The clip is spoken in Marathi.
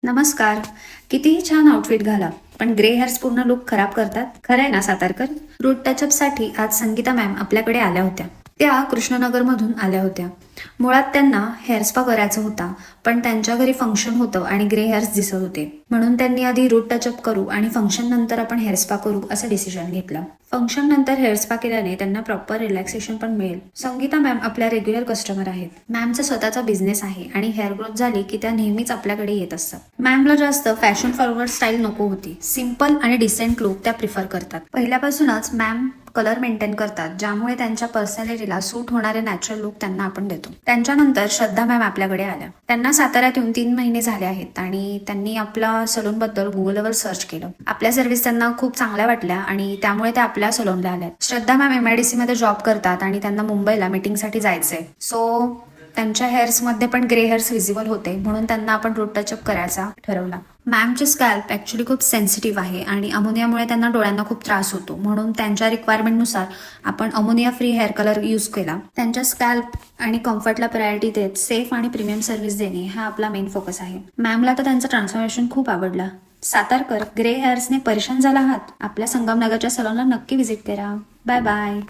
नमस्कार. कितीही छान आउटफिट घाला, पण ग्रे हेअर्स पूर्ण लुक खराब करतात. खरं आहे ना सातारकर? रूट टचअपसाठी आज संगीता मॅम आपल्याकडे आल्या होत्या. त्या कृष्णनगरमधून आल्या होत्या. मुळात त्यांना हेअर स्पा करायचा होता, पण त्यांच्या घरी फंक्शन होतं आणि ग्रे हेअर्स दिसत होते. म्हणून त्यांनी आधी रूट टचअप करू आणि फंक्शन नंतर आपण हेअर स्पा करू असं डिसिजन घेतलं. फंक्शन नंतर हेअर स्पा केल्याने त्यांना प्रॉपर रिलॅक्सेशन पण मिळेल. संगीता मॅम आपल्या रेग्युलर कस्टमर आहेत. मॅमचा स्वतःचा बिझनेस आहे आणि हेअर ग्रोथ झाली की त्या नेहमीच आपल्याकडे येत असतात. मॅमला जास्त फॅशन फॉरवर्ड स्टाईल नको होती. सिम्पल आणि डिसेंट लुक त्या प्रिफर करतात. पहिल्यापासूनच मॅम कलर मेंटेन करतात, ज्यामुळे त्यांच्या पर्सनॅलिटीला सूट होणारे नॅचरल लुक त्यांना आपण देतो. त्यांच्यानंतर श्रद्धा मॅम आपल्याकडे आल्या. त्यांना साताऱ्यात येऊन 3 महिने झाले आहेत आणि त्यांनी आपला सलून बद्दल गुगलवर सर्च केलं. आपल्या सर्व्हिस त्यांना खूप चांगल्या वाटल्या आणि त्यामुळे त्या आपल्या सलूनला आल्या. श्रद्धा मॅम MIDC मध्ये जॉब करतात आणि त्यांना मुंबईला मीटिंगसाठी जायचंय. सो त्यांच्या हेअर्समध्ये पण ग्रे हेअर्स विजिबल होते, म्हणून त्यांना आपण रूट टचअप करायचा ठरवला. मॅमचे स्कॅल्प ऍक्च्युली खूप सेन्सिटिव्ह आहे आणि अमोनियामुळे त्यांना डोळ्यांना खूप त्रास होतो, म्हणून त्यांच्या रिक्वायरमेंटनुसार आपण ammonia free hair colour use केला. त्यांच्या स्कॅल्प आणि कम्फर्टला प्रायोरिटी देत सेफ आणि प्रीमियम सर्व्हिस देणे हा आपला मेन फोकस आहे. मॅमला तर त्यांचं ट्रान्सफॉर्मेशन खूप आवडला. सातारकर, ग्रे हेअर्सने परेशान झाला आहात? आपल्या संगमनगरच्या सलूनला नक्की व्हिजिट करा. Bye bye.